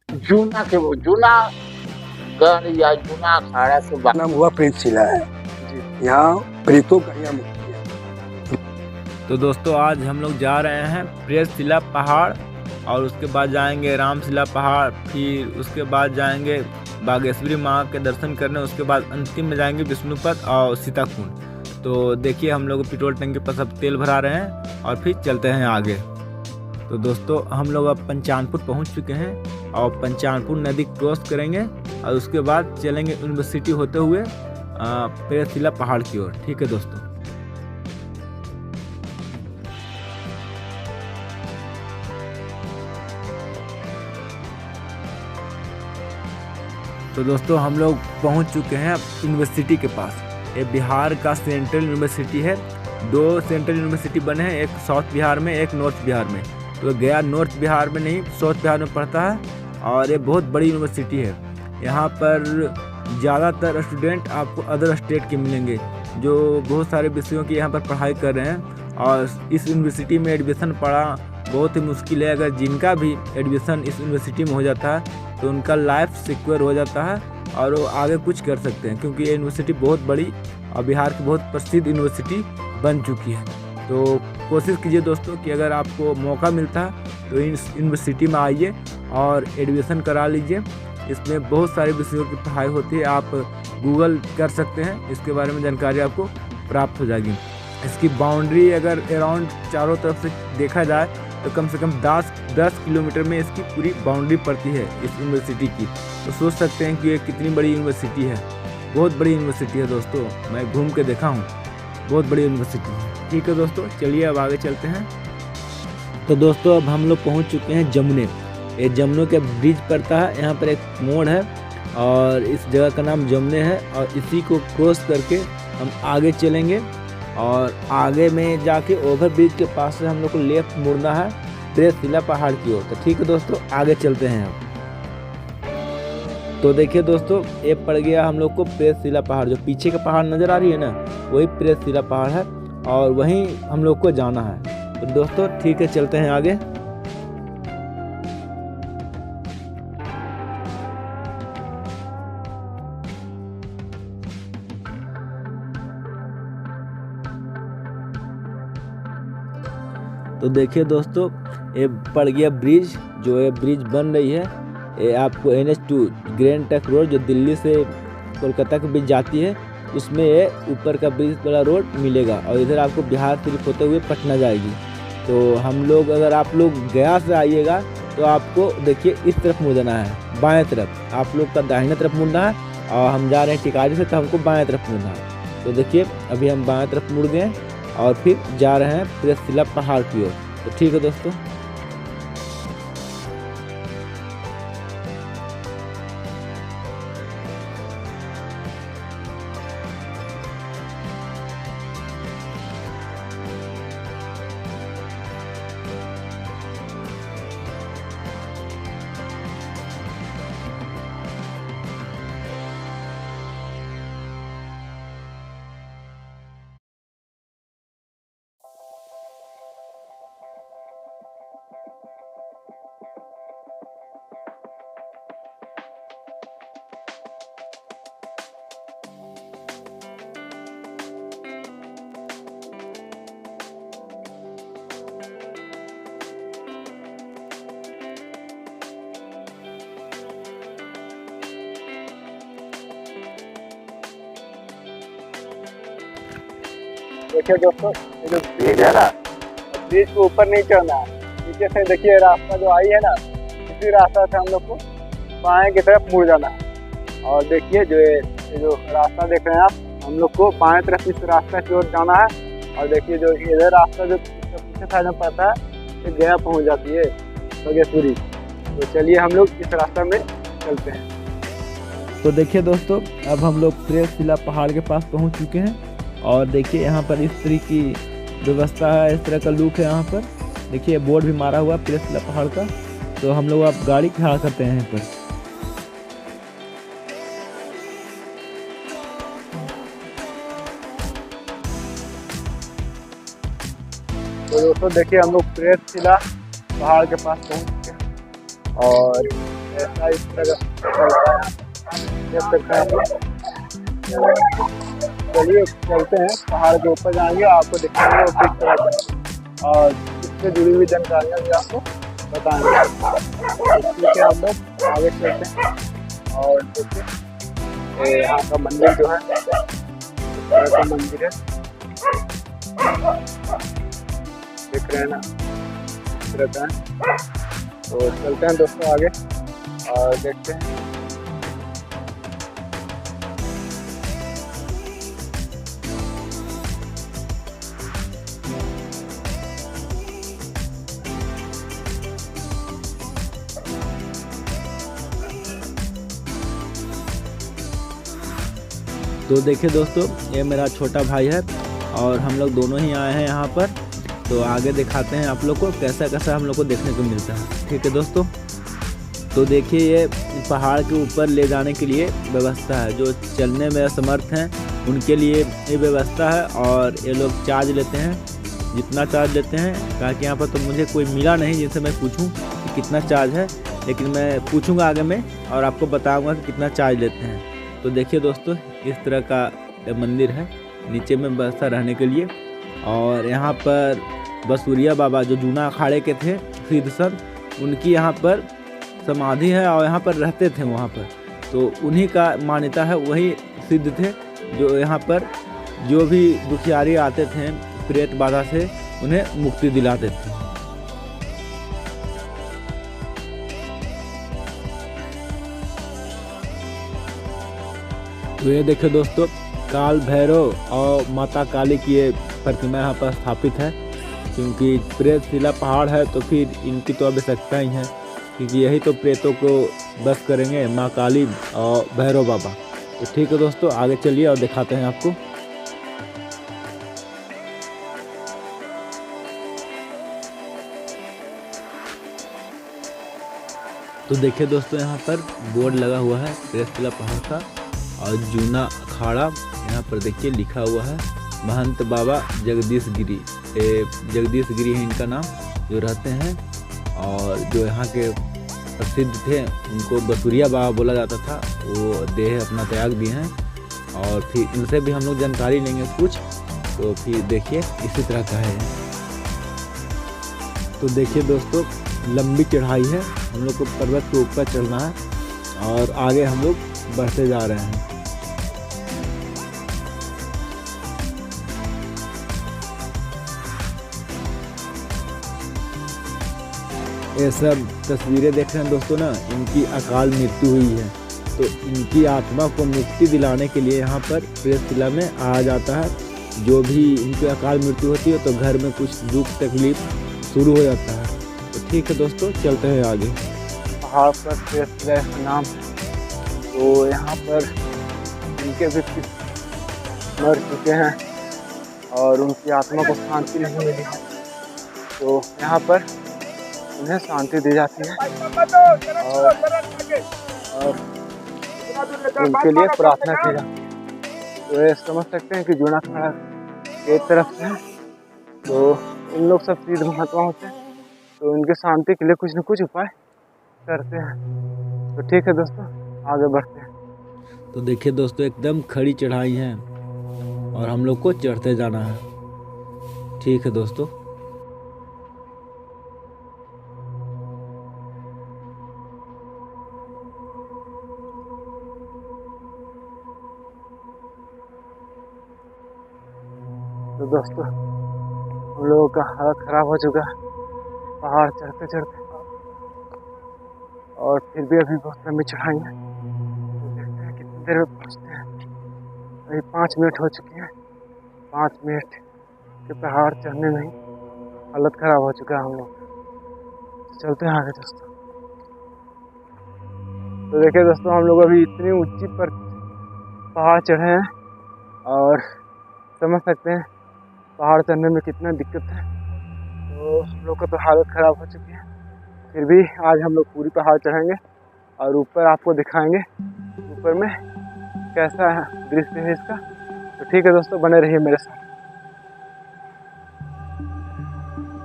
जूनागढ़ या जूना अखाड़ा के नाम हुआ प्रेतशिला है। यहाँ प्रेतों का यहाँ मुक्ति है। तो दोस्तों आज हम लोग जा रहे हैं प्रेतशिला पहाड़ और उसके बाद जाएंगे रामशिला पहाड़, फिर उसके बाद जाएंगे बागेश्वरी माँ के दर्शन करने, उसके बाद अंतिम में जाएंगे विष्णुपद और सीताकुंड। तो देखिए हम लोग पेट्रोल टंकी पर सब तेल भरा रहे हैं और फिर चलते हैं आगे। तो दोस्तों हम लोग अब पंचानपुर पहुंच चुके हैं और पंचानपुर नदी क्रॉस करेंगे और उसके बाद चलेंगे यूनिवर्सिटी होते हुए प्रेतशिला पहाड़ की ओर। ठीक है दोस्तों। तो दोस्तों हम लोग पहुंच चुके हैं यूनिवर्सिटी के पास। ये बिहार का सेंट्रल यूनिवर्सिटी है। 2 सेंट्रल यूनिवर्सिटी बने हैं, एक साउथ बिहार में, एक नॉर्थ बिहार में। तो गया नॉर्थ बिहार में नहीं, साउथ बिहार में पड़ता है और ये बहुत बड़ी यूनिवर्सिटी है। यहाँ पर ज़्यादातर स्टूडेंट आपको अदर स्टेट के मिलेंगे जो बहुत सारे विषयों की यहाँ पर पढ़ाई कर रहे हैं। और इस यूनिवर्सिटी में एडमिशन पढ़ा बहुत ही मुश्किल है। अगर जिनका भी एडमिशन इस यूनिवर्सिटी में हो जाता है तो उनका लाइफ सिक्योर हो जाता है और वो आगे कुछ कर सकते हैं, क्योंकि ये यूनिवर्सिटी बहुत बड़ी और बिहार की बहुत प्रसिद्ध यूनिवर्सिटी बन चुकी है। तो कोशिश कीजिए दोस्तों कि अगर आपको मौका मिलता है तो इस यूनिवर्सिटी में आइए और एडमिशन करा लीजिए। इसमें बहुत सारे विषयों की पढ़ाई होती है, आप गूगल कर सकते हैं, इसके बारे में जानकारी आपको प्राप्त हो जाएगी। इसकी बाउंड्री अगर अराउंड चारों तरफ से देखा जाए तो कम से कम 10 किलोमीटर में इसकी पूरी बाउंड्री पड़ती है इस यूनिवर्सिटी की। तो सोच सकते हैं कि ये कितनी बड़ी यूनिवर्सिटी है। बहुत बड़ी यूनिवर्सिटी है दोस्तों, मैं घूम के देखा हूँ, बहुत बड़ी यूनिवर्सिटी है। ठीक है दोस्तों, चलिए अब आगे चलते हैं। तो दोस्तों अब हम लोग पहुँच चुके हैं जमुने। ये जमुनों के ब्रिज पड़ता है, यहाँ पर एक मोड़ है और इस जगह का नाम जमुने है। और इसी को क्रॉस करके हम आगे चलेंगे और आगे में जाके ओवर ब्रिज के पास से हम लोग को लेफ्ट मुड़ना है प्रेतशिला पहाड़ की ओर। तो ठीक है दोस्तों, आगे चलते हैं हम। तो देखिए दोस्तों, ये पड़ गया हम लोग को प्रेतशिला पहाड़। जो पीछे का पहाड़ नज़र आ रही है ना, वही प्रेतशिला पहाड़ है और वहीं हम लोग को जाना है। तो दोस्तों ठीक है, चलते हैं आगे। तो देखिए दोस्तों, ये पड़ गया ब्रिज। जो ये ब्रिज बन रही है, ये आपको NH2 ग्रैंड ट्रंक रोड जो दिल्ली से कोलकाता के बीच जाती है, उसमें ये ऊपर का ब्रिज वाला रोड मिलेगा और इधर आपको बिहार शरीफ होते हुए पटना जाएगी। तो हम लोग, अगर आप लोग गया से आइएगा तो आपको देखिए इस तरफ मुड़ जाना है, बाएँ तरफ। आप लोग का दाहिने तरफ मुड़ना है और हम जा रहे हैं टिकारी से, तो हमको बाएँ तरफ मुड़ना है। तो देखिए अभी हम बाएँ तरफ मुड़ गए और फिर जा रहे हैं प्रेतशिला पहाड़ की ओर। तो ठीक है दोस्तों। देखिए दोस्तों, ये जो ब्रिज है ना, ब्रिज को ऊपर नहीं चढ़ना है। नीचे से देखिए रास्ता जो आई है ना, इसी रास्ता से हम लोग को बाएं की तरफ मुड़ जाना है। और देखिए ये जो रास्ता देख रहे हैं आप, हम लोग को बाएं तरफ इस रास्ते की ओर जाना है। और देखिए जो इधर रास्ता जो पीछे साइड में पड़ता है, ये गया पहुँच जाती है बागेश्वरी। तो चलिए हम लोग इस रास्ते में चलते हैं। तो देखिए दोस्तों, अब हम लोग प्रेतशिला पहाड़ के पास पहुँच चुके हैं और देखिए यहाँ पर इस तरह की व्यवस्था है, इस तरह का लुक है। यहाँ पर देखिए बोर्ड भी मारा हुआ प्रेतशिला पहाड़ का। तो हम लोग अब गाड़ी खड़ा करते हैं यहाँ पर। तो दोस्तों देखिए हम लोग प्रेतशिला पहाड़ के पास पहुँच चुके हैं और ऐसा का इस तरह का लगा है, देख सकते हैं। चलिए चलते हैं, पहाड़ के ऊपर जाएंगे, आपको दिखाएंगे वो किस तरह का और इससे जुड़ी हुई जानकारियाँ भी आपको बताएंगे। ठीक है, हम लोग आगे चलते हैं और देखिए ये यहाँ का मंदिर जो है इस तरह का मंदिर है, देख रहे हैं ना इस तरह का है। तो चलते हैं दोस्तों आगे और देखते हैं। तो देखिए दोस्तों, ये मेरा छोटा भाई है और हम लोग दोनों ही आए हैं यहाँ पर। तो आगे दिखाते हैं आप लोग को कैसा कैसा हम लोग को देखने को मिलता है। ठीक है दोस्तों, तो देखिए ये पहाड़ के ऊपर ले जाने के लिए व्यवस्था है। जो चलने में असमर्थ हैं उनके लिए ये व्यवस्था है और ये लोग चार्ज लेते हैं, जितना चार्ज लेते हैं। ताकि यहाँ पर तो मुझे कोई मिला नहीं जिनसे मैं पूछूं कि कितना चार्ज है, लेकिन मैं पूछूंगा आगे में और आपको बताऊंगा कि कितना चार्ज लेते हैं। तो देखिए दोस्तों, इस तरह का मंदिर है, नीचे में व्यवस्था रहने के लिए। और यहाँ पर बसूरिया बाबा जो जूना अखाड़े के थे सिद्ध संत, उनकी यहाँ पर समाधि है और यहाँ पर रहते थे वहाँ पर। तो उन्हीं का मान्यता है, वही सिद्ध थे जो यहाँ पर जो भी दुखियारी आते थे प्रेत बाधा से उन्हें मुक्ति दिलाते थे। तो ये देखिए दोस्तों, काल भैरव और माता काली की ये प्रतिमा यहाँ पर स्थापित है। क्योंकि प्रेत शिला पहाड़ है तो फिर इनकी तो आवश्यकता ही है, क्योंकि यही तो प्रेतों को बस करेंगे, माँ काली और भैरव बाबा। तो ठीक है दोस्तों, आगे चलिए और दिखाते हैं आपको। तो देखिए दोस्तों, यहाँ पर बोर्ड लगा हुआ है प्रेत शिला पहाड़ का और जूना अखाड़ा। यहाँ पर देखिए लिखा हुआ है महंत बाबा जगदीश गिरी। जगदीश गिरी है इनका नाम, जो रहते हैं और जो यहाँ के प्रसिद्ध थे उनको बसूरिया बाबा बोला जाता था। वो देह अपना त्याग दिए हैं और फिर इनसे भी हम लोग जानकारी लेंगे कुछ। तो फिर देखिए इसी तरह का है। तो देखिए दोस्तों, लंबी चढ़ाई है, हम लोग को पर्वत के ऊपर चढ़ना है और आगे हम लोग बढ़ते जा रहे हैं। ये सब तस्वीरें देख रहे हैं दोस्तों ना, इनकी अकाल मृत्यु हुई है। तो इनकी आत्मा को मुक्ति दिलाने के लिए यहाँ पर प्रेत शिला में आया जाता है। जो भी इनकी अकाल मृत्यु होती है तो घर में कुछ दुख तकलीफ शुरू हो जाता है। तो ठीक है दोस्तों, चलते हैं आगे। पहाड़ पर प्रेत शिला का नाम है। तो यहाँ पर इनके भी मर चुके हैं और उनकी आत्मा को शांति नहीं मिली है, तो यहाँ पर उन्हें शांति दी जाती है और उनके लिए प्रार्थना की जाती है। तो ये समझ सकते हैं कि जूना अखाड़ा के तरफ से है, तो इन लोग सब सिद्ध महात्मा होते हैं, तो उनके शांति के लिए कुछ न कुछ उपाय करते हैं। तो ठीक है दोस्तों, आगे बढ़ते हैं। तो देखिए दोस्तों, एकदम खड़ी चढ़ाई है और हम लोग को चढ़ते जाना है। ठीक है दोस्तों। तो दोस्तों, हम लोगों का हालत खराब हो चुका है पहाड़ चढ़ते चढ़ते, और फिर भी अभी बहुत लंबी चढ़ाई है। तो देखते हैं कितनी देर में पहुँचते हैं। अभी 5 मिनट हो चुके हैं। 5 मिनट के पहाड़ चढ़ने में ही हालत खराब हो चुका है हम लोग। चलते हैं आगे दोस्तों। तो देखिए दोस्तों, हम लोग अभी इतनी ऊंची पर पहाड़ चढ़े हैं और समझ सकते हैं पहाड़ चढ़ने में कितना दिक्कत है। तो हम लोग का तो हालत ख़राब हो चुकी है, फिर भी आज हम लोग पूरी पहाड़ चढ़ेंगे और ऊपर आपको दिखाएंगे ऊपर में कैसा है दृश्य है इसका। तो ठीक है दोस्तों, बने रहिए मेरे साथ।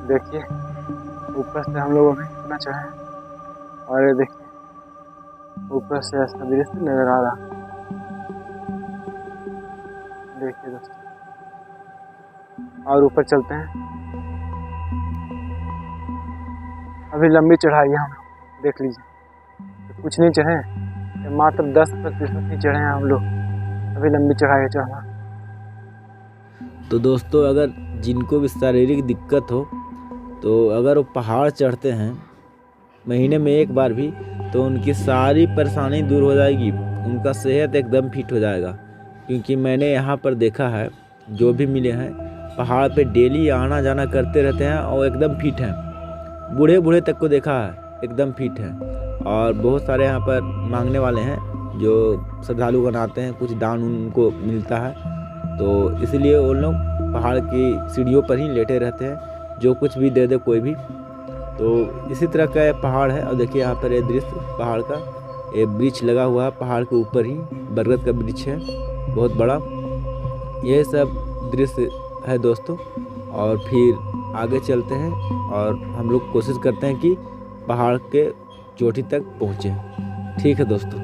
देखिए ऊपर से हम लोग अभी इतना चढ़े हैं और ये देखिए ऊपर से ऐसा दृश्य नजर आ रहा। देखिए दोस्तों, और ऊपर चलते हैं। अभी लंबी चढ़ाई है, हम लोग देख लीजिए, तो कुछ नहीं चढ़े, मात्र 10% ही चढ़े हैं हम लोग। अभी लंबी चढ़ाई है चढ़ना। तो दोस्तों, अगर जिनको भी शारीरिक दिक्कत हो, तो अगर वो पहाड़ चढ़ते हैं महीने में एक बार भी, तो उनकी सारी परेशानी दूर हो जाएगी, उनका सेहत एकदम फिट हो जाएगा। क्योंकि मैंने यहाँ पर देखा है, जो भी मिले हैं पहाड़ पे डेली आना जाना करते रहते हैं और एकदम फिट हैं। बूढ़े बूढ़े तक को देखा है, एकदम फिट है। और बहुत सारे यहाँ पर मांगने वाले हैं, जो श्रद्धालुगण आते हैं, कुछ दान उनको मिलता है, तो इसलिए वो लोग पहाड़ की सीढ़ियों पर ही लेटे रहते हैं, जो कुछ भी दे दे कोई भी। तो इसी तरह का ये पहाड़ है। और देखिए यहाँ पर ये दृश्य पहाड़ का, ये वृक्ष लगा हुआ है पहाड़ के ऊपर ही, बरगद का वृक्ष है बहुत बड़ा। ये सब दृश्य है दोस्तों। और फिर आगे चलते हैं और हम लोग कोशिश करते हैं कि पहाड़ के चोटी तक पहुँचे। ठीक है दोस्तों,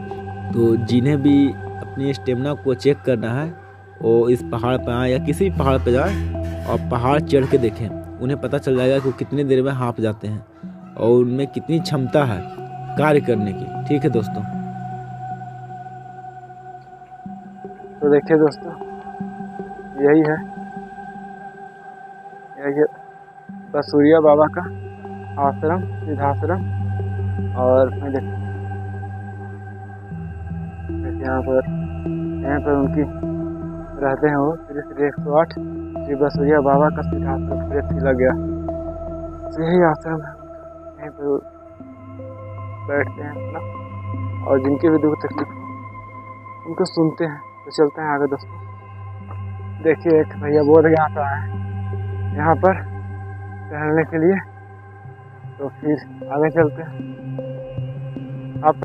तो जिन्हें भी अपनी स्टेमिना को चेक करना है, वो इस पहाड़ पर आए या किसी भी पहाड़ पर जाए और पहाड़ चढ़ के देखें। उन्हें पता चल जाएगा कि वो कितनी देर में हाँफ जाते हैं और उनमें कितनी क्षमता है कार्य करने की। ठीक है दोस्तों। तो देखिए दोस्तों, यही है बसूरिया बाबा का आश्रम, सिद्धाश्रम। और यहाँ पर उनकी रहते हैं वो श्री 108 श्री बसूरिया बाबा का सिद्धाश्रम प्रेत लग गया। यही आश्रम है, यहीं पर बैठते हैं अपना, और जिनके भी दुख तकलीफ हो उनको सुनते हैं। तो चलते हैं आगे दोस्तों। देखिए एक भैया बोध गया से आए हैं यहाँ पर टहलने के लिए, तो फिर आगे चलते हैं। आप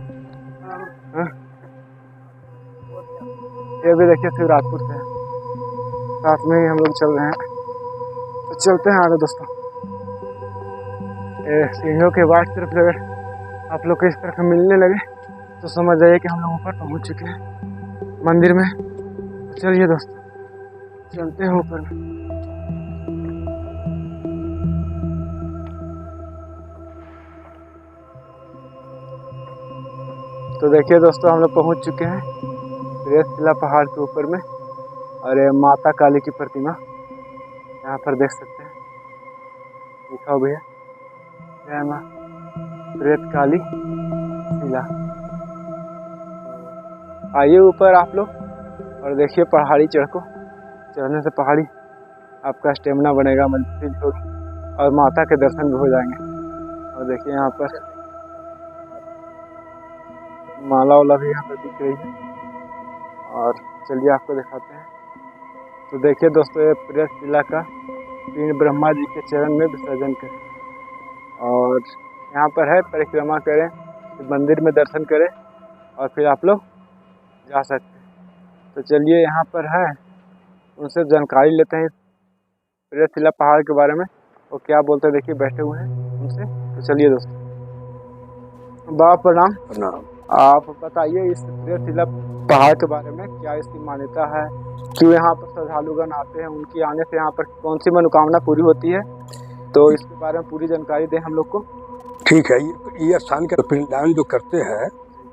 ये भी देखिए शिवराजपुर से साथ में ही हम लोग चल रहे हैं। तो चलते हैं आगे दोस्तों। सीढ़ियों के बाद तरफ अगर आप लोग को इस तरह मिलने लगे तो समझ जाइए कि हम लोग ऊपर पहुंच चुके हैं मंदिर में। तो चलिए दोस्तों, चलते हैं ऊपर। तो देखिए दोस्तों, हम लोग पहुंच चुके हैं प्रेतशिला पहाड़ के ऊपर में, और ये माता काली की प्रतिमा यहाँ पर देख सकते हैं, लिखा हुआ है जय माँ प्रेत काली शिला। आइए ऊपर आप लोग और देखिए पहाड़ी चढ़ने से पहाड़ी आपका स्टेमिना बनेगा, मजबूत होगी और माता के दर्शन भी हो जाएंगे। और देखिए यहाँ पर माला वाला भी यहाँ पर दिख रही है, और चलिए आपको दिखाते हैं। तो देखिए दोस्तों, ये प्रेतशिला का पिंड ब्रह्मा जी के चरण में विसर्जन करें, और यहाँ पर है परिक्रमा करें, मंदिर में दर्शन करें, और फिर आप लोग जा सकते हैं। तो चलिए यहाँ पर है, उनसे जानकारी लेते हैं प्रेतशिला पहाड़ के बारे में, वो क्या बोलते हैं। देखिए बैठे हुए हैं उनसे। तो चलिए दोस्तों, बाबा प्रणाम। प्रणाम। आप बताइए इस प्रेतशिला पहाड़ के बारे में, क्या इसकी मान्यता है, क्यों यहाँ पर श्रद्धालुगण आते हैं, उनकी आने से यहाँ पर कौन सी मनोकामना पूरी होती है, तो इसके बारे में पूरी जानकारी दें हम लोग को। ठीक है, ये स्थान का पिंडदान जो करते हैं,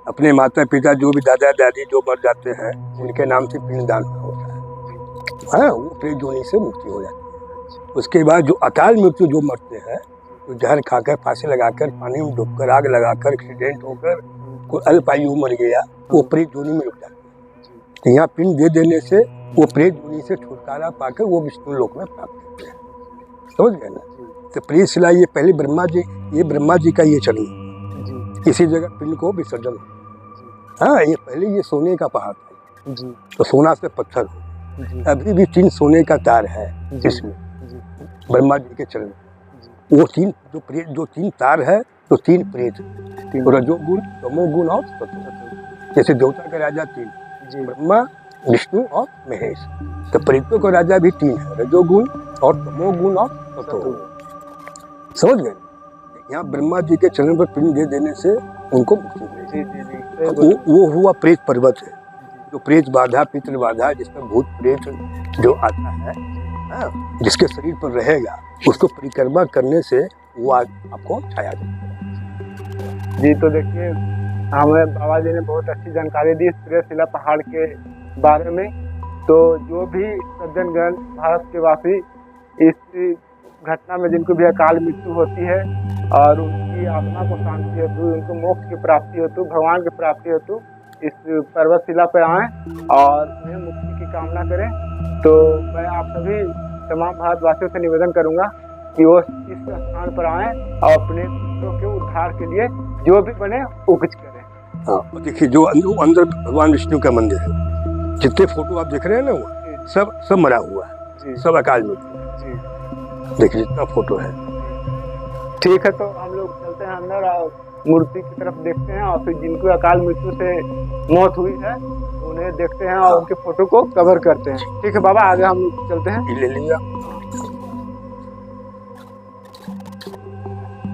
अपने माता पिता जो भी दादा दादी जो मर जाते हैं, उनके नाम से पिंडदान होता है। हाँ, वो प्रेत योनि से मुक्ति हो जाती है। उसके बाद जो अकाल मृत्यु जो मरते हैं, तो जहर खाकर, फांसी लगाकर, पानी में डूबकर, आग लगाकर, एक्सीडेंट होकर, कोई अल्पायु मर गया, वो प्रेत योनि में रुक जाते हैं। तो यहाँ पिंड दे देने से वो प्रेत योनि से छुटकारा पाकर वो विष्णु लोक में प्राप्त करते हैं। समझ गए ना। तो प्रेतशिला ये पहले ब्रह्मा जी का ये चरण, इसी जगह पिंड को विसर्जन। हाँ, ये पहले ये सोने का पहाड़ था, तो सोना से पत्थर हो, अभी भी 3 सोने का तार है इसमें ब्रह्मा जी के चरण। वो 3 तार है, तो 3 प्रेत, रजोगुण, तमोगुण और सतोगुण। जैसे देवता का राजा 3, ब्रह्मा, विष्णु और महेश, तो प्रेतों का राजा भी 3 है, रजोगुण और तमोगुण और सतोगुण। समझ गए। यहाँ ब्रह्मा जी के चरण पर पिंड दे देने से उनको मुक्ति मिलेगी। जी जी जी वो हुआ प्रेत पर्वत है, जो प्रेत बाधा पितृ बाधा, जिसमें भूत प्रेत जो आता है, हाँ, जिसके शरीर पर रहेगा उसको परिक्रमा करने से वो आपको छाया देगा। जी। तो देखिए हमें बाबा जी ने बहुत अच्छी जानकारी दी इस प्रेतशिला पहाड़ के बारे में। तो जो भी सज्जनगण भारत के वासी इस घटना में जिनको भी अकाल मृत्यु होती है और उनकी आत्मा को शांति हेतु, उनको मोक्ष की प्राप्ति हेतु, भगवान की प्राप्ति हेतु इस पर्वतशिला पर आएँ और उन्हें मुक्ति की कामना करें। तो मैं आप सभी तमाम भारतवासियों से निवेदन करूंगा कि वो इस स्थान पर आएँ और अपने पुत्रों के उद्धार के लिए जो भी बने वो कुछ करें। हाँ, देखिए जो अंदर भगवान विष्णु का मंदिर है, जितने फोटो आप देख रहे हैं ना, वो सब मरा हुआ है, सब अकाल मृत्यु जी। देखिए जितना फोटो है। ठीक है, तो हम लोग चलते हैं अंदर और मूर्ति की तरफ देखते हैं और फिर जिनको अकाल मृत्यु से मौत हुई है उन्हें देखते हैं और उनके फोटो को कवर करते हैं। ठीक है बाबा, आगे हम चलते हैं। ले लिया।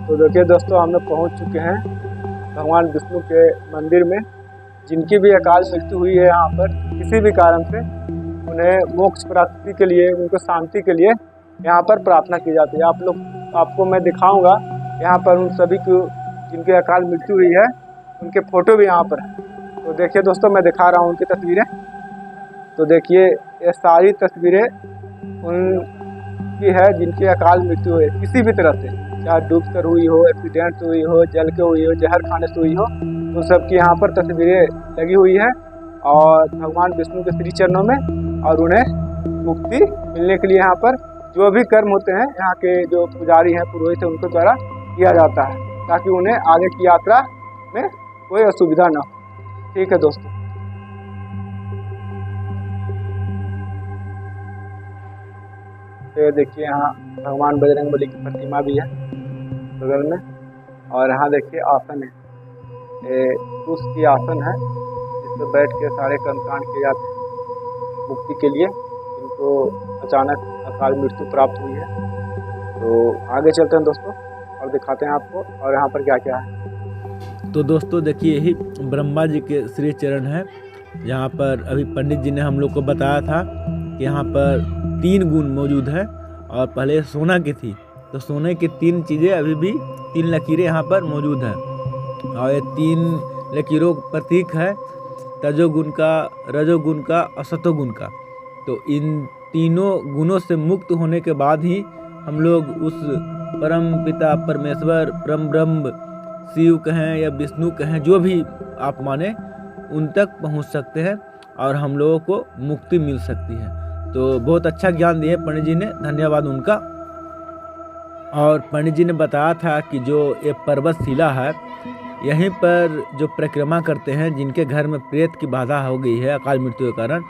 तो देखिए दोस्तों, हम लोग पहुंच चुके हैं भगवान विष्णु के मंदिर में। जिनकी भी अकाल मृत्यु हुई है यहाँ पर किसी भी कारण से, उन्हें मोक्ष प्राप्ति के लिए, उनको शांति के लिए यहाँ पर प्रार्थना की जाती है। आपको मैं दिखाऊंगा यहाँ पर उन सभी को जिनकी अकाल मृत्यु हुई है, उनके फोटो भी यहाँ पर है। तो देखिए दोस्तों, मैं दिखा रहा हूँ उनकी तस्वीरें। तो देखिए ये सारी तस्वीरें उनकी है जिनकी अकाल मृत्यु हुई किसी भी तरह से, चाहे डूब कर हुई हो, एक्सीडेंट से हुई हो, जल के हुई हो, जहर खाने से हुई हो, तो सबकी यहाँ पर तस्वीरें लगी हुई है और भगवान विष्णु के श्री चरणों में, और उन्हें मुक्ति मिलने के लिए यहाँ पर जो भी कर्म होते हैं यहाँ के जो पुजारी हैं, पुरोहित हैं, उनके द्वारा किया जाता है ताकि उन्हें आगे की यात्रा में कोई असुविधा न हो। ठीक है दोस्तों, तो देखिए यहाँ भगवान बजरंगबली की प्रतिमा भी है बगल में, और यहाँ देखिए आसन है, उसकी आसन है जिस पर बैठ के सारे कर्मकांड किए जाते हैं मुक्ति के लिए, जिनको अचानक अकाल मृत्यु प्राप्त हुई है। तो आगे चलते हैं दोस्तों और दिखाते हैं आपको और यहाँ पर क्या क्या है। तो दोस्तों देखिए, यही ब्रह्मा जी के श्री चरण है। यहाँ पर अभी पंडित जी ने हम लोग को बताया था कि यहाँ पर 3 गुण मौजूद है और पहले सोना की थी, तो सोने की 3 चीज़ें अभी भी 3 लकीरें यहाँ पर मौजूद हैं और ये 3 लकीरों प्रतीक है तजोगुण का, रजोगुण का और सतोगुण का। तो इन तीनों गुणों से मुक्त होने के बाद ही हम लोग उस परम पिता परमेश्वर, परम ब्रह्म, शिव कहें या विष्णु कहें, जो भी आप माने, उन तक पहुंच सकते हैं और हम लोगों को मुक्ति मिल सकती है। तो बहुत अच्छा ज्ञान दिए पंडित जी ने, धन्यवाद उनका। और पंडित जी ने बताया था कि जो ये पर्वतशिला है, यहीं पर जो परिक्रमा करते हैं, जिनके घर में प्रेत की बाधा हो गई है अकाल मृत्यु के कारण,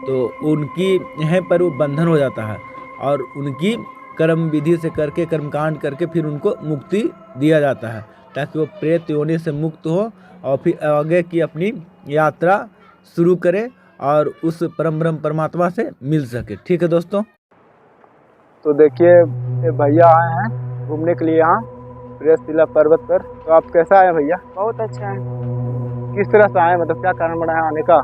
तो उनकी यहीं पर वो बंधन हो जाता है और उनकी कर्म विधि से करके, कर्मकांड करके फिर उनको मुक्ति दिया जाता है ताकि वो प्रेत योनि से मुक्त हो और फिर आगे की अपनी यात्रा शुरू करे और उस परम ब्रह्म परमात्मा से मिल सके। ठीक है दोस्तों, तो देखिए ये भैया आए हैं घूमने के लिए यहाँ प्रेतशिला पर्वत पर। तो आप कैसा आए भैया? बहुत अच्छा है। किस तरह से आए, मतलब क्या कारण बना है आने का?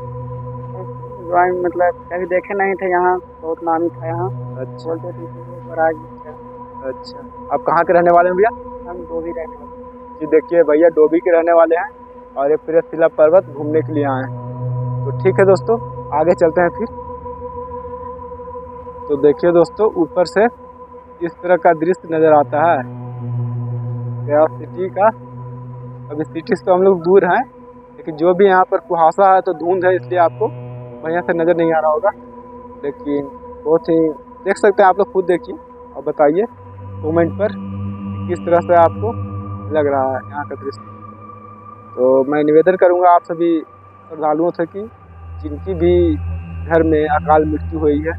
ड्राइंग मतलब कभी देखे नहीं थे, यहाँ बहुत नामी था यहाँ। अच्छा बोलते थे पर आज अच्छा, आप कहाँ के रहने वाले हैं भैया? हम डोबी रहने वाले। जी देखिए भैया डोबी के रहने वाले हैं और ये प्रेतशिला पर्वत घूमने के लिए आए हैं। तो ठीक है दोस्तों, आगे चलते हैं फिर। तो देखिए दोस्तों, ऊपर से इस तरह का दृश्य नज़र आता है गया सिटी का। अभी सिटी से तो हम लोग दूर हैं, लेकिन जो भी यहाँ पर कुहासा है तो धुंध है, इसलिए आपको बढ़िया से नज़र नहीं आ रहा होगा, लेकिन बहुत ही देख सकते हैं आप लोग, खुद देखिए और बताइए कमेंट पर किस तरह से आपको लग रहा है यहाँ का दृश्य। तो मैं निवेदन करूँगा आप सभी श्रद्धालुओं से कि जिनकी भी घर में अकाल मृत्यु हुई है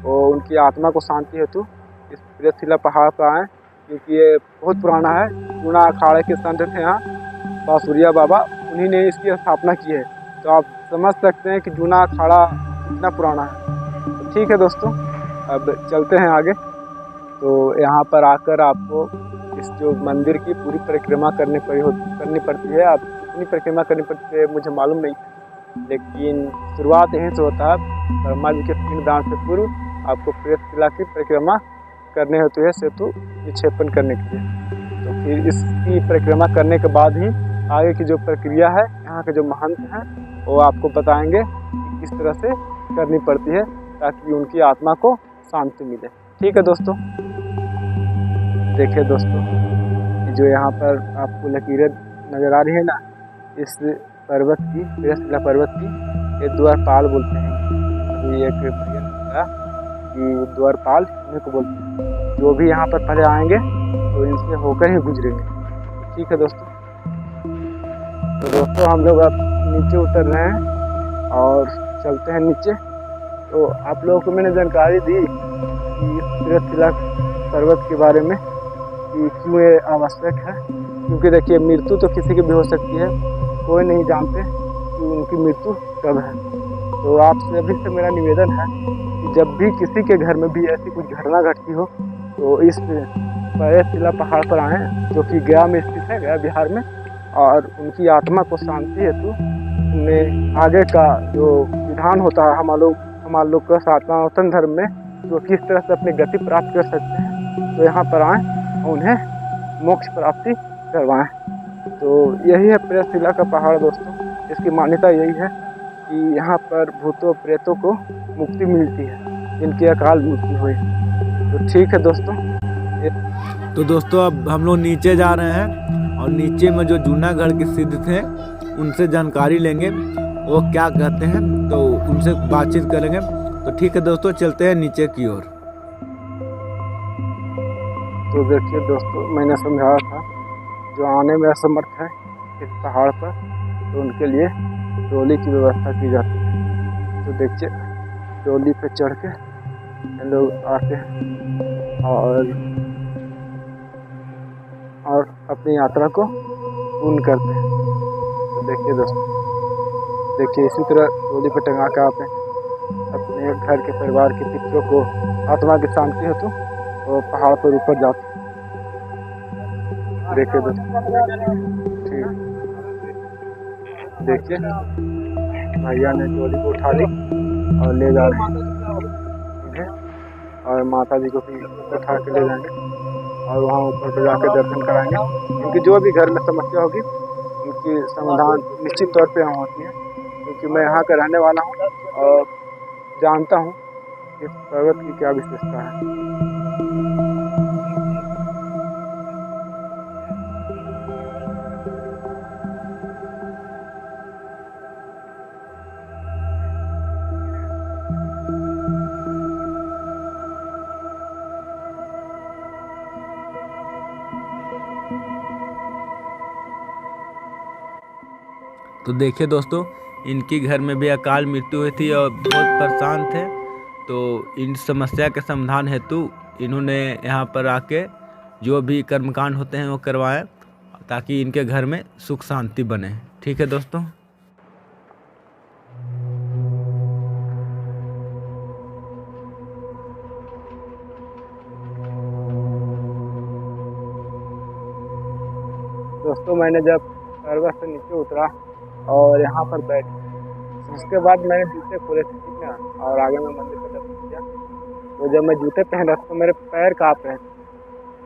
वो उनकी आत्मा को शांति हेतु इस प्रेतशिला पहाड़ पर आएँ, क्योंकि ये बहुत पुराना है। चूना अखाड़े के संत थे यहाँ बासुरिया बाबा, उन्हीं ने इसकी स्थापना की है। तो आप समझ सकते हैं कि जूना अखाड़ा कितना पुराना है। तो ठीक है दोस्तों, अब चलते हैं आगे। तो यहाँ पर आकर आपको इस जो मंदिर की पूरी परिक्रमा करनी पड़ती है। आपको कितनी परिक्रमा करनी पड़ती है मुझे मालूम नहीं, लेकिन शुरुआत यहीं से होता है। ब्रह्मा जी के पिंडदान से पूर्व आपको प्रेतशिला की परिक्रमा करनी होती है सेतु विक्षेपण करने के लिए। तो फिर इसकी परिक्रमा करने के बाद ही आगे की जो प्रक्रिया है यहाँ के जो महंत हैं वो आपको बताएंगे कि किस तरह से करनी पड़ती है ताकि उनकी आत्मा को शांति मिले। ठीक है दोस्तों, देखिए दोस्तों जो यहाँ पर आपको लकीरें नज़र आ रही है ना, इस पर्वत की, प्रेतशिला पर्वत की, ये द्वारपाल बोलते हैं। अभी एक भैया ने बताया कि द्वारपाल इन्हीं को बोलते हैं। जो भी यहाँ पर पहले आएंगे तो इनसे होकर ही गुजरेंगे। ठीक है दोस्तों, तो दोस्तों हम लोग अब नीचे उतर रहे हैं और चलते हैं नीचे। तो आप लोगों को मैंने जानकारी दी कि प्रेतशिला पर्वत के बारे में कि क्यों ये आवश्यक है, क्योंकि देखिए मृत्यु तो किसी की भी हो सकती है, कोई नहीं जानते कि उनकी मृत्यु कब है। तो आपसे अभी से मेरा निवेदन है कि जब भी किसी के घर में भी ऐसी कोई घटना घटती हो तो इस प्रेतशिला पहाड़ पर आएँ, जो कि गया में स्थित है, गया बिहार में, और उनकी आत्मा को शांति हेतु उन्हें आगे का जो विधान होता है हमारे लोग का सनातन धर्म में, जो किस तरह से अपनी गति प्राप्त कर सकते हैं, तो यहाँ पर आएँ और उन्हें मोक्ष प्राप्ति करवाएं। तो यही है प्रेतशिला का पहाड़ दोस्तों। इसकी मान्यता यही है कि यहाँ पर भूतों प्रेतों को मुक्ति मिलती है जिनकी अकाल मृत्यु हुई। तो ठीक है दोस्तों, तो दोस्तों अब हम लोग नीचे जा रहे हैं और नीचे में जो जूनागढ़ के सिद्ध थे उनसे जानकारी लेंगे, वो क्या कहते हैं, तो उनसे बातचीत करेंगे। तो ठीक है दोस्तों, चलते हैं नीचे की ओर। तो देखिए दोस्तों, मैंने समझाया था जो आने में असमर्थ है इस पहाड़ पर तो उनके लिए डोली की व्यवस्था की जाती है। तो देखिए डोली पे चढ़ के लोग आते हैं और अपनी यात्रा को पूर्ण करते हैं। तो देखिए दोस्तों, देखिए इसी तरह डोली पे टंगा के आते हैं अपने घर के परिवार के पितरों को आत्मा की शांति हेतु वो पहाड़ पर ऊपर जाते हैं। देखिए दोस्तों, ठीक देखिए भैया ने डोली को उठा ली और ले जा रहे हैं, ठीक है, और माता जी को भी उठा के ले जाएंगे और वहाँ ऊपर पर जाकर दर्शन कराएंगे। उनकी जो भी घर में समस्या होगी उनकी समाधान निश्चित तौर पे यहाँ होती है, क्योंकि मैं यहाँ का रहने वाला हूँ और जानता हूँ इस पर्वत की क्या विशेषता है। तो देखिए दोस्तों, इनकी घर में भी अकाल मृत्यु हुई थी और बहुत परेशान थे। तो इन समस्या के समाधान हेतु इन्होंने यहाँ पर आके जो भी कर्मकांड होते हैं वो करवाएं ताकि इनके घर में सुख शांति बने। ठीक है दोस्तों, मैंने जब पर्वत से नीचे उतरा और यहाँ पर बैठा, उसके बाद मैंने जूते खोले थे, ठीक है, और आगे मैं मंदिर का दर्शन किया। तो जब मैं जूते पहन रहा था तो मेरे पैर काँप रहे थे।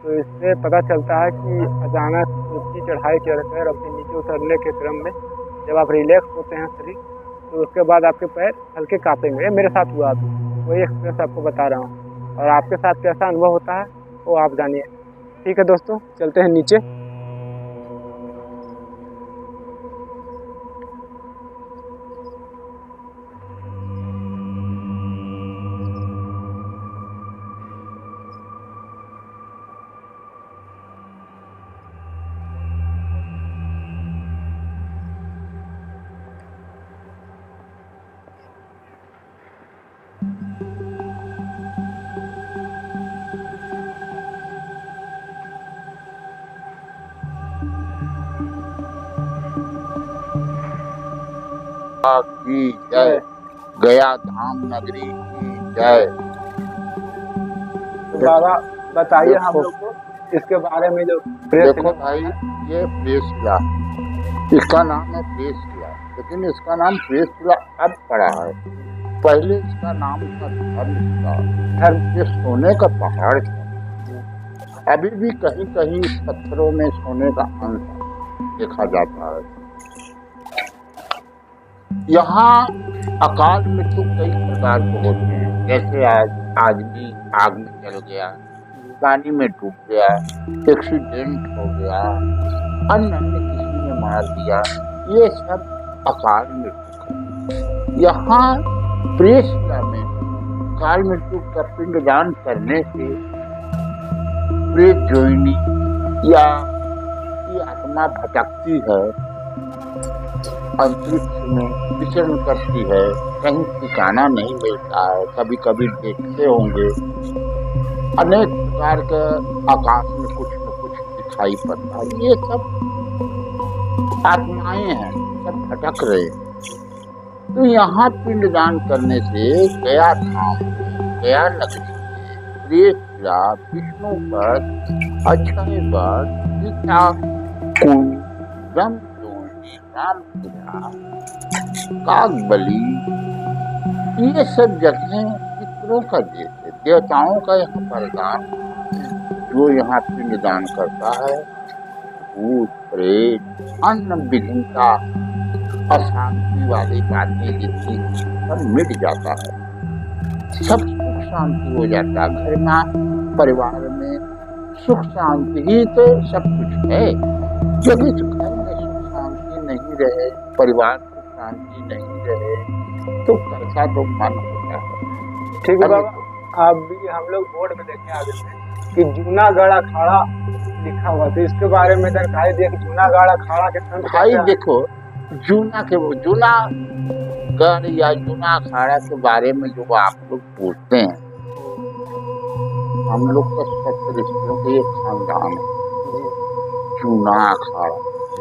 तो इससे पता चलता है कि अचानक ऊँची चढ़ाई चढ़कर अपने नीचे उतरने के क्रम में जब आप रिलैक्स होते हैं शरीर, तो उसके बाद आपके पैर हल्के काँपेंगे। मेरे साथ हुआ अभी, वही एक्सपीरियंस आपको बता रहा हूँ, और आपके साथ कैसा अनुभव होता है वो आप जानिए। ठीक है दोस्तों, चलते हैं नीचे। की जय, गया धाम नगरी की जय। तो बाबा बताइए हम लोग को इसके बारे में। जो देखो भाई, ये प्रेतशिला इसका नाम है प्रेस किला, लेकिन इसका नाम प्रेस किला अब पड़ा है। पहले इसका नाम था धर्मशिला। धर्म के सोने का पहाड़ था। अभी भी कहीं कहीं इस पत्थरों में सोने का अंश देखा जाता है। यहाँ अकाल मृत्यु कई प्रकार के होते हैं, जैसे आज आदमी आग में जल गया, पानी में डूब गया, एक्सीडेंट हो गया, अन्य किसी ने मार दिया, ये सब अकाल मृत्यु। यहाँ प्रेसला में अकाल मृत्यु का पिंडदान करने से प्रेत जोइनी या की आत्मा भटकती है, अंतरिक्ष में विचरण करती है, कहीं ठिकाना नहीं मिलता है। कभी कभी देखते होंगे अनेक प्रकार के आकाश में कुछ न कुछ दिखाई पड़ता है। ये सब आत्माएं हैं, सब भटक रहे हैं। तो यहाँ पिंडदान करने से गया धाम, गया नगरी, प्रेसला, विष्णु पद, अक्षय पद, सीता कुंड, ब्रह्मजोनी, रामपुरा, कागबली, ये सब जगह पितरों का देश है, देवताओं का यहाँ बलिदान। जो यहाँ पिंडदान करता है, भूत प्रेत, अन्न विघ्नता, अशांति वाली बातें जितनी सब मिट जाता है, सब सुख शांति हो जाता है। घर में परिवार में सुख शांति ही तो सब कुछ है। यदि घर में सुख शांति नहीं रहे, परिवार सुख शांति नहीं रहे, तो कैसा तो मन होता है। ठीक है बाबा, अभी हम लोग बोर्ड में देखे आगे में कि जूनागढ़ अखाड़ा लिखा हुआ, तो इसके बारे में जानकारी दिया कि जूनागढ़ अखाड़ा के संत भाई देखो, जूनागढ़ या जूना अखाड़ा के बारे में जो आप लोग पूछते हैं, हम लोग का सप्तऋषियों के एक खानदान है। जूना अखाड़ा,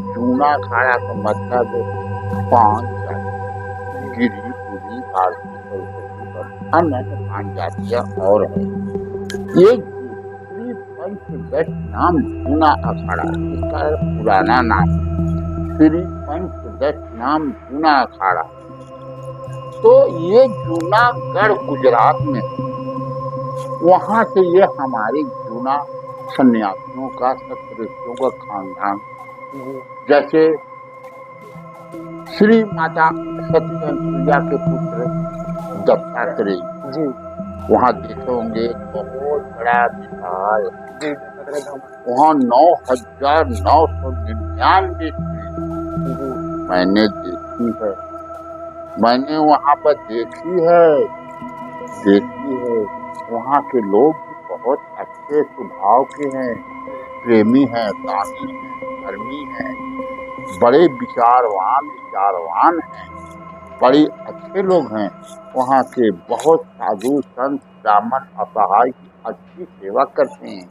जूना अखाड़ा का मतलब है 5 जाति, गिरी, पुरी, भारती, सरस्वती, अन्य 5 जातियां और है। ये श्री पंचदश नाम जूना अखाड़ा, इसका पुराना नाम श्री पंचदश नाम जूना अखाड़ा। तो ये जूनागढ़ गुजरात में, वहाँ से ये हमारे जूना सन्यासियों का, सप्तऋषियों का खानदान। जैसे श्री माता सती अनुसुईया के पुत्र दत्तात्रेय जी, वहाँ देखे होंगे, बहुत बड़ा विशाल, वहाँ 9,999 मैंने देखी है, मैंने वहाँ पर देखी है। वहाँ के लोग भी बहुत अच्छे स्वभाव के हैं, प्रेमी हैं, दानी हैं, धर्मी हैं, बड़े विचारवान हैं, बड़े अच्छे लोग हैं। वहाँ के बहुत साधु संत ब्राह्मण असहाय की अच्छी सेवा करते हैं।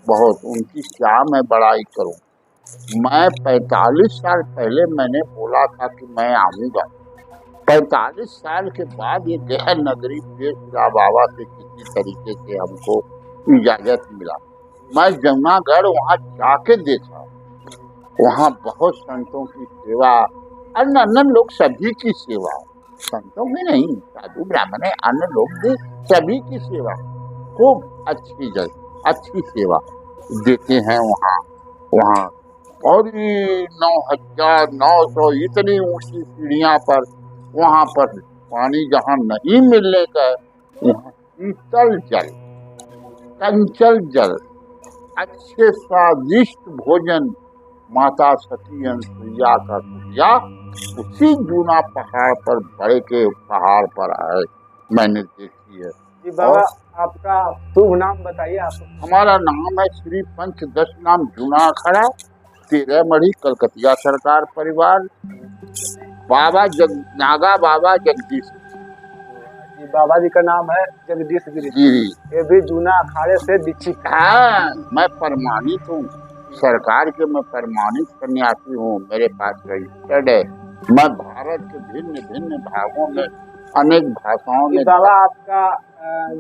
बहुत उनकी क्या मैं बड़ाई करूं। मैं 45 साल पहले मैंने बोला था कि मैं आऊँगा। 45 साल के बाद ये गया नगरी प्रेसला बाबा से किसी तरीके से हमको इजाजत मिला। मैं जूनागढ़ वहाँ जाके देखा, वहाँ बहुत संतों की सेवा, अन्य लोग सभी की सेवा, संतों की नहीं, साधु ब्राह्मण अन्य लोग भी सभी की सेवा, खूब अच्छी जगह अच्छी सेवा देते हैं वहाँ। और 9,900 इतनी ऊंची सीढ़ियाँ पर, वहाँ पर पानी जहाँ नहीं मिलने का, वहाँ शीतल जल, कंचल जल, अच्छे स्वादिष्ट भोजन माता सती अनुसुईया का कुटिया उसी जूना पहाड़ पर, बड़े के पहाड़ पर आए, मैंने देखी है। जी बाबा, आपका शुभ नाम बताइए। आप हमारा नाम है श्री पंचदश नाम जूना अखाड़ा, 13 मढ़ी, कलकतिया सरकार परिवार, बाबा नागा बाबा जगदीश जी। बाबा जी का नाम है जगदीश गिरी जी। ये भी जूना अखाड़े से दीक्षित। हाँ, मैं प्रमाणित हूँ, सरकार के मैं प्रमाणित सन्यासी हूँ। मेरे पास रजिस्टर्ड है। मैं भारत के भिन्न भिन्न भागों में अनेक भाषाओं में। बाबा, आपका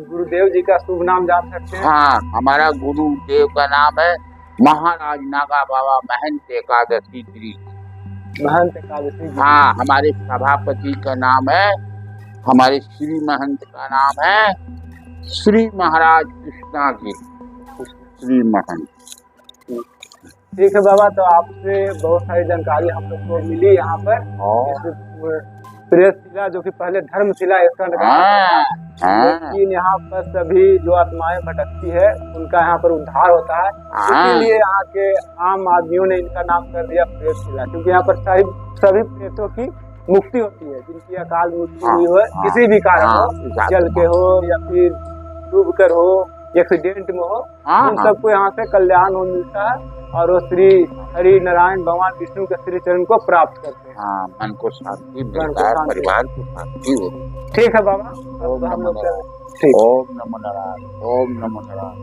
गुरुदेव जी का शुभ नाम जान सकते हैं? हाँ, हमारा गुरुदेव का नाम है महाराज नागा बाबा महंत एकादशी गिरी। महंत एकादशी गिरी। हाँ, हमारे सभापति का नाम है, हमारे श्री महंत का नाम है श्री महाराज कृष्णागिरी, श्री महंत। ठीक है बाबा, तो आपसे बहुत सारी जानकारी हम लोग को मिली यहाँ पर। प्रेतशिला जो कि पहले धर्मशिला इसका नाम था, लेकिन यहाँ पर सभी जो आत्माएं भटकती है उनका यहाँ पर उद्धार होता है, इसीलिए यहाँ के आम आदमियों ने इनका नाम कर दिया प्रेतशिला, क्योंकि यहाँ पर सभी प्रेतों की मुक्ति होती है, जिनकी अकाल मृत्यु हुई हो, किसी भी कारण हो, जल के हो या फिर डूब कर हो, एक्सीडेंट में हो, उन सबको यहाँ से कल्याण हो मिलता है और वो श्री हरि नारायण भगवान विष्णु के श्री चरण को प्राप्त करते हैं। हाँ, मन को शांति मिलता है, परिवार को शांति होती है। ठीक है बाबा, ओम हम नमो लोग नारायण, ओम नमो नारायण, ओम नमो नारायण।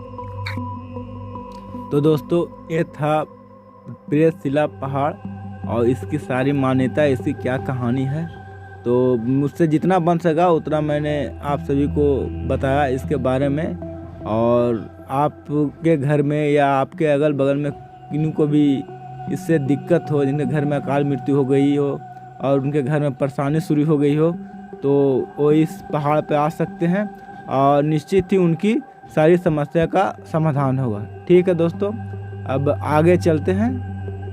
तो दोस्तों, ये था प्रेतशिला पहाड़ और इसकी सारी मान्यता, इसकी क्या कहानी है, तो मुझसे जितना बन सका उतना मैंने आप सभी को बताया इसके बारे में। और आपके घर में या आपके अगल बगल में किन्हीं को भी इससे दिक्कत हो, जिनके घर में अकाल मृत्यु हो गई हो और उनके घर में परेशानी शुरू हो गई हो, तो वो इस पहाड़ पे आ सकते हैं और निश्चित ही उनकी सारी समस्या का समाधान होगा। ठीक है दोस्तों, अब आगे चलते हैं।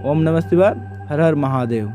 ओम नमः शिवाय, हर हर महादेव।